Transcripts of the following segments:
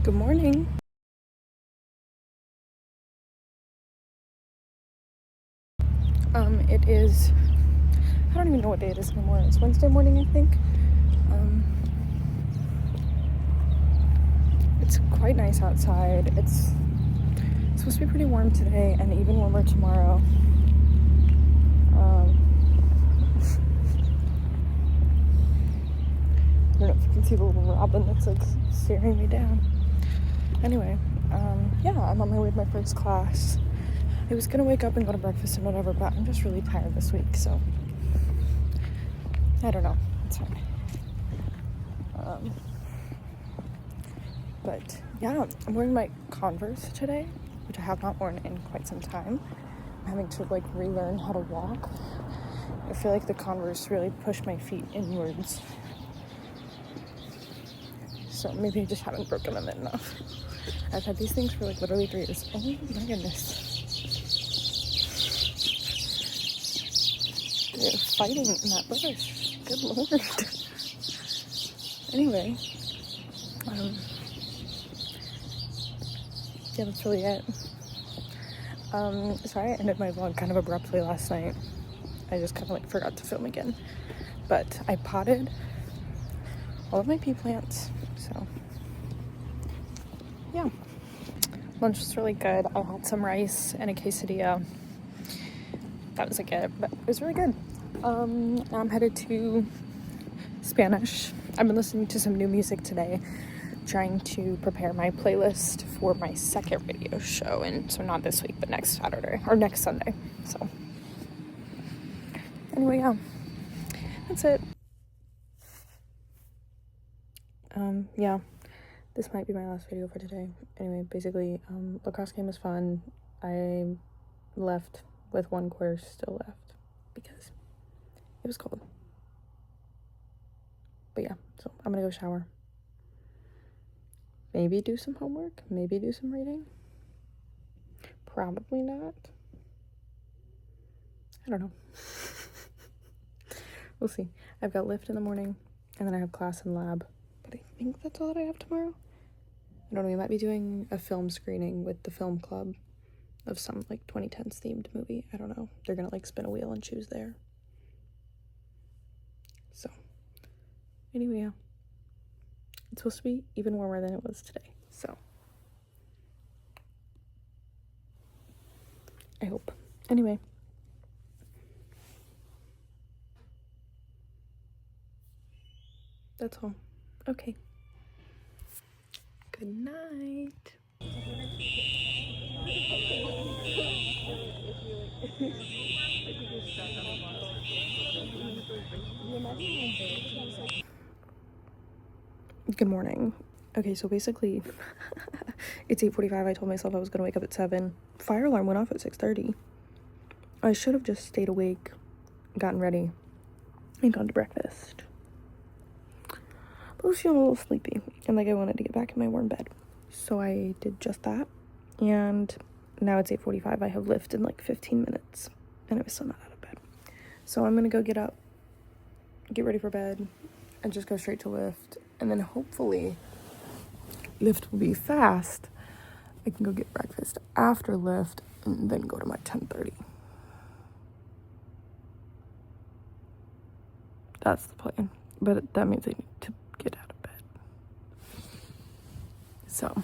Good morning. It is, I don't even know what day it is anymore. It's Wednesday morning, I think. It's quite nice outside. It's supposed to be pretty warm today and even warmer tomorrow. I don't know if you can see the little robin that's like staring me down. Anyway, yeah, I'm on my way to my first class. I was gonna wake up and go to breakfast and whatever, but I'm just really tired this week, so I don't know. It's fine. But yeah, I'm wearing my Converse today, which I have not worn in quite some time. I'm having to like relearn how to walk. I feel like the Converse really push my feet inwards. So maybe I just haven't broken them enough. I've had these things for like literally 3 years. Oh my goodness. They're fighting in that bush. Good lord. Anyway. Yeah, that's really it. Sorry I ended my vlog kind of abruptly last night. I just kind of like forgot to film again. But I potted all of my pea plants, so yeah. Lunch was really good. I had some rice and a quesadilla. That was like it, but it was really good. Now I'm headed to Spanish. I've been listening to some new music today, trying to prepare my playlist for my second radio show, and so not this week, but next Saturday, or next Sunday, so anyway, yeah, that's it. Yeah, this might be my last video for today. Anyway, basically, lacrosse game was fun. I left with 1 quarter still left because it was cold. But yeah, so I'm gonna go shower. Maybe do some homework, maybe do some reading. Probably not. I don't know. We'll see. I've got lift in the morning, and then I have class and lab. But I think that's all that I have tomorrow. I don't know, we might be doing a film screening with the film club of some like 2010s themed movie. I don't know. They're gonna like spin a wheel and choose there. So anyway, yeah. It's supposed to be even warmer than it was today. So I hope. Anyway. That's all. Okay. Good night. Good morning. Okay, so basically, it's 8:45. I told myself I was gonna wake up at 7. Fire alarm went off at 6:30. I should have just stayed awake, gotten ready, and gone to breakfast. But I was feeling a little sleepy, and like I wanted to get back in my warm bed. So I did just that, and now it's 8:45. I have lift in like 15 minutes, and I was still not out of bed. So I'm gonna go get up, get ready for bed, and just go straight to lift, and then hopefully lift will be fast. I can go get breakfast after lift and then go to my 10:30. That's the plan, but that means I need to get out of bed. So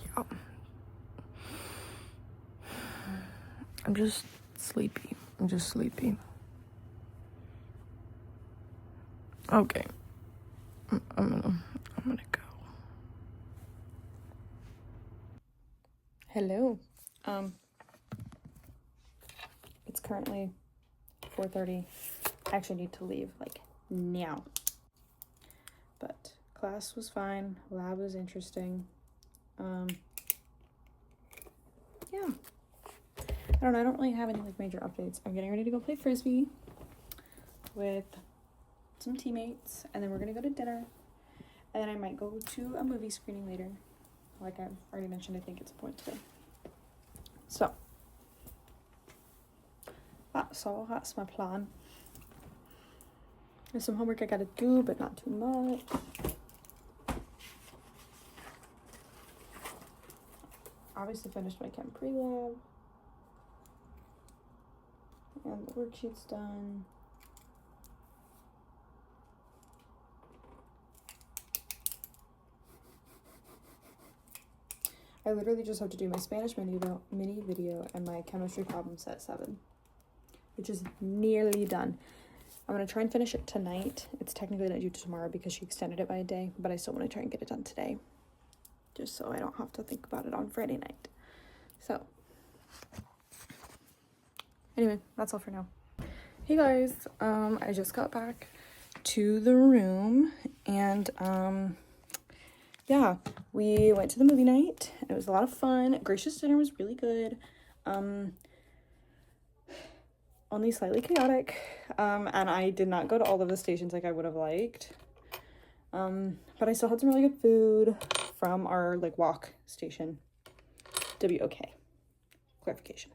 yeah, I'm just sleepy. Okay, I'm gonna go. Hello. It's currently 4:30. I actually need to leave like now. But class was fine. Lab was interesting. Yeah. I don't know. I don't really have any like major updates. I'm getting ready to go play frisbee with some teammates, and then we're gonna go to dinner, and then I might go to a movie screening later. Like I've already mentioned, I think it's a point today. So that's my plan. There's some homework I gotta do, but not too much. Obviously finished my chem pre-lab. And the worksheet's done. I literally just have to do my Spanish mini video and my chemistry problem set 7, which is nearly done. I'm going to try and finish it tonight. It's technically not due to tomorrow because she extended it by a day, but I still want to try and get it done today, just so I don't have to think about it on Friday night. So, anyway, that's all for now. Hey guys, I just got back to the room, and yeah, we went to the movie night. It was a lot of fun. Gracious dinner was really good. Only slightly chaotic. And I did not go to all of the stations like I would have liked. But I still had some really good food from our like walk station. WOK. Clarification.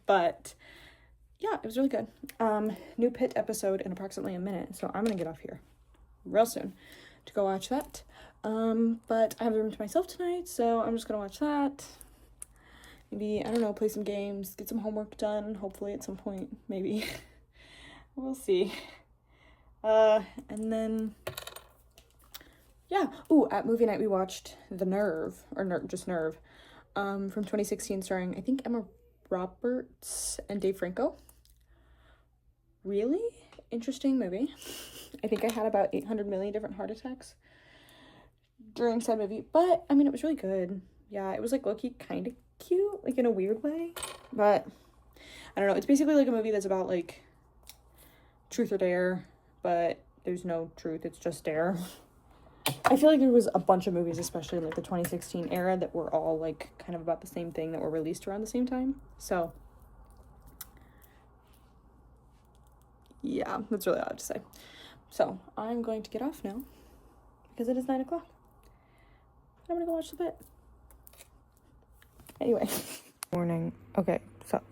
But yeah, it was really good. New Pit episode in approximately a minute, so I'm gonna get off here real soon to go watch that. But I have the room to myself tonight, so I'm just gonna watch that. Maybe, I don't know, play some games, get some homework done, hopefully at some point, maybe. We'll see. And then, yeah. Ooh, at movie night we watched The Nerve, or just Nerve, from 2016, starring, I think, Emma Roberts and Dave Franco. Really interesting movie. I think I had about 800 million different heart attacks during said movie, but I mean, it was really good. Yeah, it was like low-key kind of cute, like in a weird way, but I don't know. It's basically like a movie that's about like truth or dare, but there's no truth, it's just dare. I feel like there was a bunch of movies, especially in like the 2016 era, that were all like kind of about the same thing, that were released around the same time. So yeah, that's really all I have to say. So I'm going to get off now because it is 9 o'clock. I'm gonna go watch the Pit. Anyway. Morning. Okay, so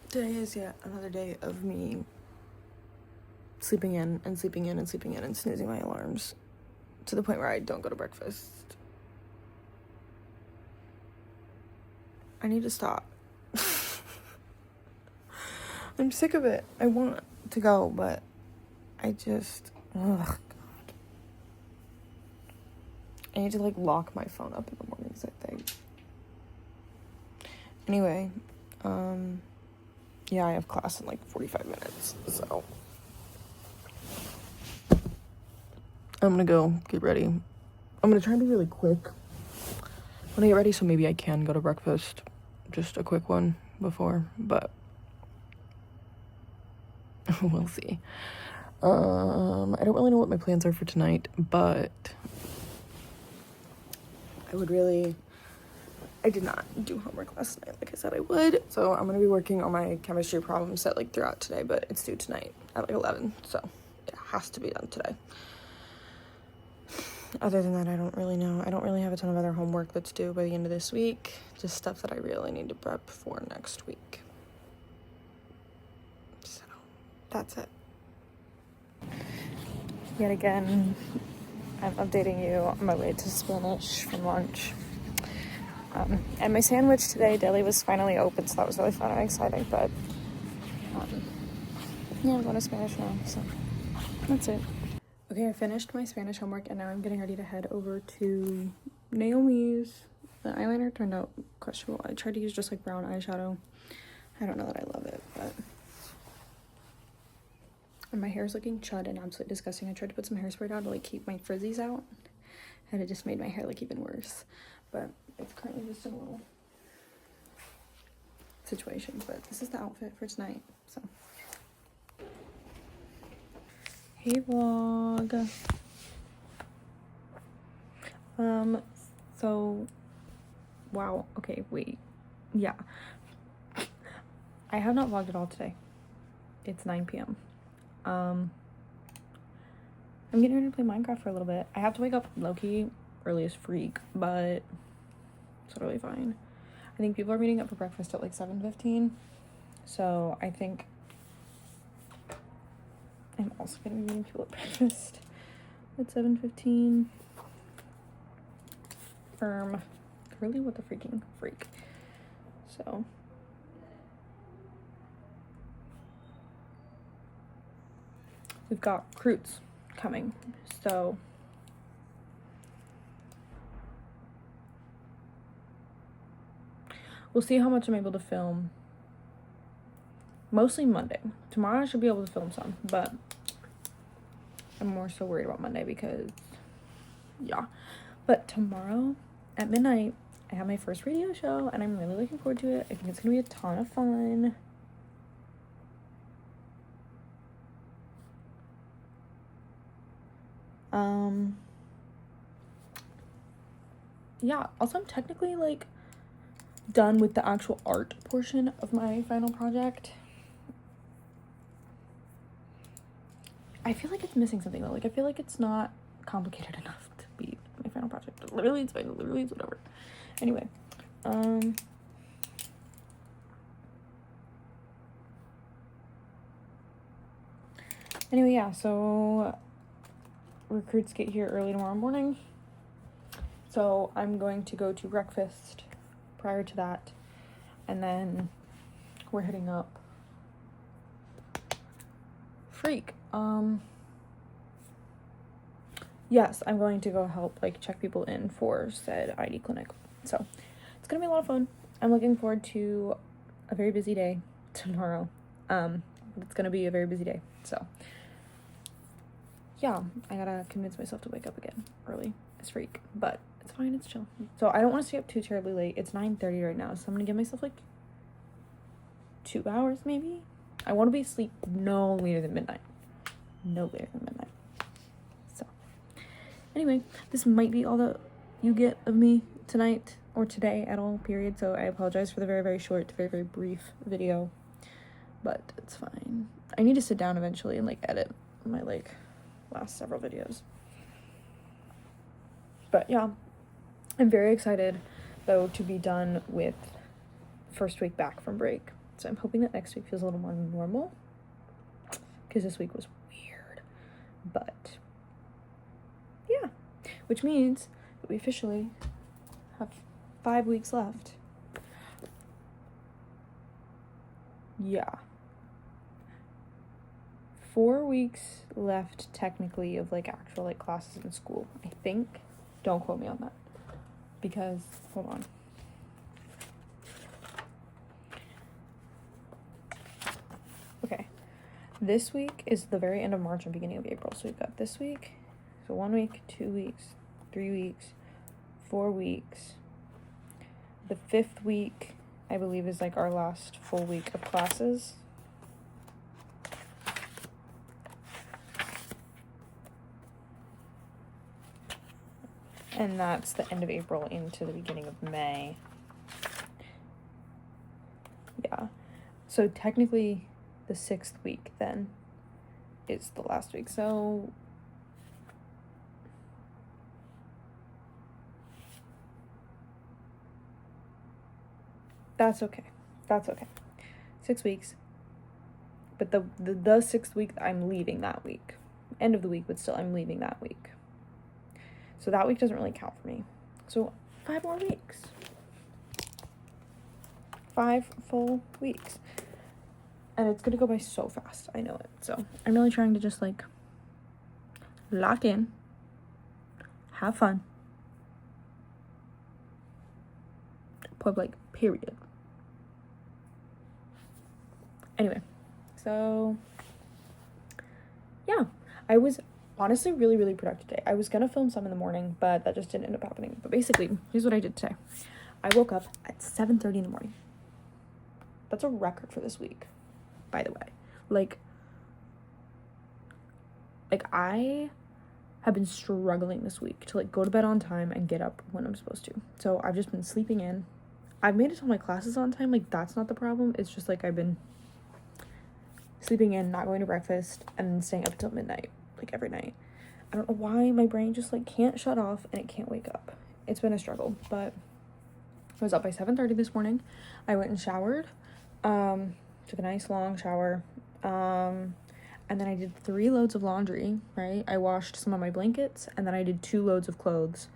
today is yet another day of me sleeping in and sleeping in and sleeping in and snoozing my alarms to the point where I don't go to breakfast. I need to stop. I'm sick of it. I want to go, but I just, ugh, God. I need to like lock my phone up in the mornings, I think. Anyway, yeah, I have class in like 45 minutes, so I'm gonna go get ready. I'm gonna try and be really quick when I get ready, so maybe I can go to breakfast, just a quick one before, but we'll see. I don't really know what my plans are for tonight, but I did not do homework last night like I said I would, so I'm gonna be working on my chemistry problem set like throughout today, but it's due tonight at like 11, so it has to be done today. Other than that, I don't really know. I don't really have a ton of other homework that's due by the end of this week, just stuff that I really need to prep for next week. So that's it. Yet again, I'm updating you on my way to Spanish from lunch. And my sandwich today, deli, was finally open, so that was really fun and exciting, but yeah, I'm going to Spanish now, so that's it. Okay, I finished my Spanish homework, and now I'm getting ready to head over to Naomi's. The eyeliner turned out questionable. I tried to use just like brown eyeshadow. I don't know that I love it, but... And my hair is looking chud and absolutely disgusting. I tried to put some hairspray down to like keep my frizzies out, and it just made my hair look even worse. But it's currently just a little situation. But this is the outfit for tonight. So, hey vlog. So, wow. Okay, wait. Yeah. I have not vlogged at all today. It's 9 p.m. I'm getting ready to play Minecraft for a little bit. I have to wake up low-key early as freak, but it's totally fine. I think people are meeting up for breakfast at like 7:15, so I think I'm also gonna be meeting people at breakfast at 7:15. Curly, what the freaking freak. So we've got recruits coming, so we'll see how much I'm able to film. Mostly Monday. Tomorrow I should be able to film some, but I'm more so worried about Monday because, yeah. But tomorrow at midnight, I have my first radio show, and I'm really looking forward to it. I think it's going to be a ton of fun. Yeah, also I'm technically, like, done with the actual art portion of my final project. I feel like it's missing something, though. Like, I feel like it's not complicated enough to be my final project. Literally, it's fine. Literally, it's whatever. Anyway, yeah, so recruits get here early tomorrow morning. So I'm going to go to breakfast prior to that, and then we're heading up. Yes, I'm going to go help, like, check people in for said ID clinic. So it's gonna be a lot of fun. I'm looking forward to a very busy day tomorrow. It's gonna be a very busy day. So yeah, I gotta convince myself to wake up again early as freak, but it's fine, it's chill. So I don't want to stay up too terribly late. It's 9:30 right now, so I'm gonna give myself like 2 hours maybe. I want to be asleep no later than midnight. So anyway, this might be all that you get of me tonight or today at all, period. So I apologize for the very, very short, very, very brief video, but it's fine. I need to sit down eventually and, like, edit my, like, last several videos. But yeah, I'm very excited, though, to be done with first week back from break. So I'm hoping that next week feels a little more normal, because this week was weird. But yeah, which means that we officially have 5 weeks left. Yeah. 4 weeks left technically of, like, actual, like, classes in school, I think. Don't quote me on that, because hold on. Okay, this week is the very end of March and beginning of April. So we've got this week, so 1 week, 2 weeks, 3 weeks, 4 weeks. The 5th week, I believe, is, like, our last full week of classes. And that's the end of April into the beginning of May. Yeah. So technically the 6th week then is the last week. So that's okay. 6 weeks. But the 6th week, I'm leaving that week. End of the week, but still I'm leaving that week. So that week doesn't really count for me. So 5 more weeks. 5 full weeks. And it's gonna go by so fast. I know it. So I'm really trying to just, like, lock in, have fun, put, like, period. Anyway, so yeah, I was honestly really, really productive today. I was gonna film some in the morning, but that just didn't end up happening. But basically, here's what I did today. I woke up at 7:30 in the morning. That's a record for this week, by the way. Like I have been struggling this week to, like, go to bed on time and get up when I'm supposed to. So I've just been sleeping in. I've made it to my classes on time. Like, that's not the problem. It's just, like, I've been sleeping in, not going to breakfast, and then staying up until midnight, like, every night. I don't know why my brain just, like, can't shut off and it can't wake up. It's been a struggle, but I was up by 7:30 this morning. I went and showered, took a nice long shower, and and then I did 3 loads of laundry, right? I washed some of my blankets, and then I did 2 loads of clothes,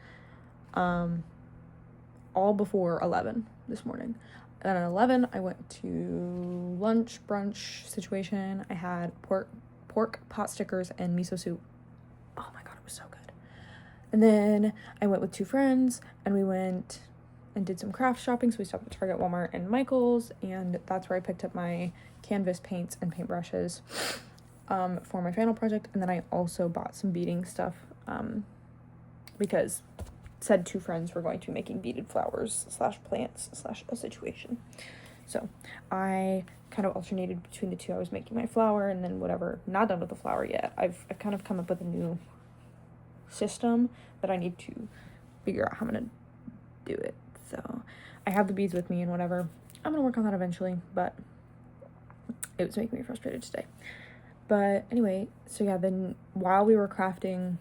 all before 11 this morning. And at 11, I went to lunch, brunch situation. I had pork pot stickers and miso soup. Oh my god, it was so good. And then I went with 2 friends, and we went and did some craft shopping. So we stopped at Target, Walmart, and Michael's, and that's where I picked up my canvas paints and paintbrushes for my final project. And then I also bought some beading stuff because said 2 friends were going to be making beaded flowers / plants / a situation. So I kind of alternated between the 2. I was making my flower and then whatever. Not done with the flower yet. I've kind of come up with a new system that I need to figure out how I'm gonna do it. So I have the beads with me and whatever. I'm gonna work on that eventually, but it was making me frustrated today. But anyway, so yeah, then while we were crafting,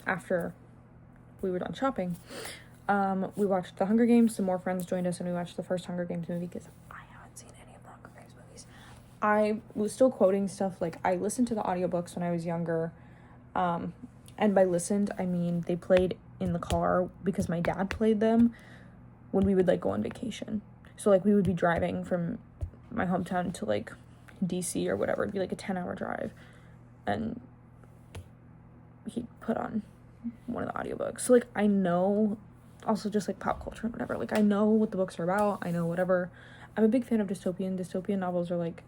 after we were done shopping, we watched The Hunger Games. Some more friends joined us, and we watched the first Hunger Games movie because I haven't seen any of the Hunger Games movies. I was still quoting stuff, like I listened to the audiobooks when I was younger, and by listened I mean they played in the car because my dad played them when we would like go on vacation. So like we would be driving from my hometown to like DC or whatever. It'd be like a 10-hour drive, and he'd put on one of the audiobooks. So like I know, also just like pop culture and whatever, like I know what the books are about. I know whatever. I'm a big fan of dystopian novels are like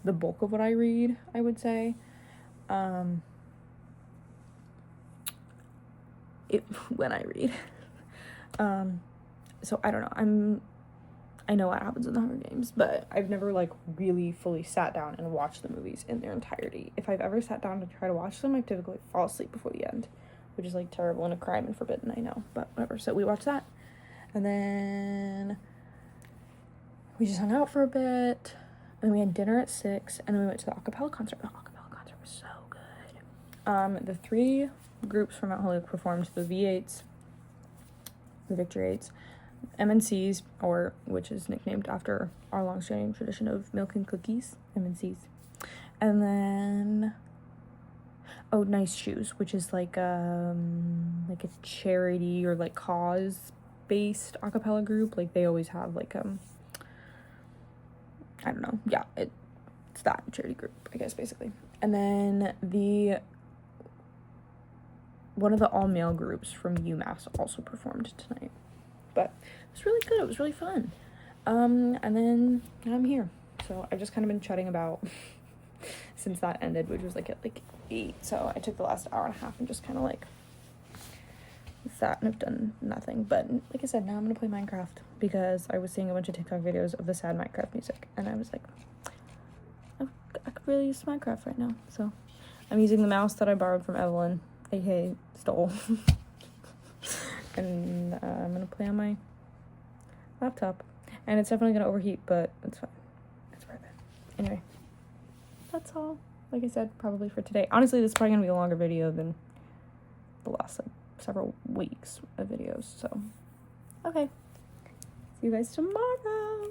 the bulk of what I read, I would say. When I read. So I don't know. I know what happens in the Hunger Games, but I've never like really fully sat down and watched the movies in their entirety. If I've ever sat down to try to watch them, I typically fall asleep before the end, which is like terrible and a crime and forbidden, I know, but whatever. So we watched that, and then we just hung out for a bit, and we had dinner at 6, and then we went to the acapella concert. The acapella concert was so good. The 3 groups from Mount Holyoke performed: the V8s, the Victory 8s, MNCs, or which is nicknamed after our long-standing tradition of milk and cookies, MNCs, and then Nice Shoes, which is like a charity or like cause-based a cappella group. Like they always have like I don't know, yeah, it's that charity group, I guess, basically. And then one of the all-male groups from UMass also performed tonight. But it was really good. It was really fun. And then now I'm here. So I've just kind of been chatting about since that ended, which was like at like 8. So I took the last hour and a half and just kind of like sat and have done nothing. But like I said, now I'm going to play Minecraft because I was seeing a bunch of TikTok videos of the sad Minecraft music. And I was like, I could really use Minecraft right now. So I'm using the mouse that I borrowed from Evelyn, aka stole. And I'm gonna play on my laptop, and it's definitely gonna overheat, but it's fine. It's worth it. Anyway, that's all. Like I said, probably for today. Honestly, this is probably gonna be a longer video than the last like several weeks of videos. So, okay. See you guys tomorrow.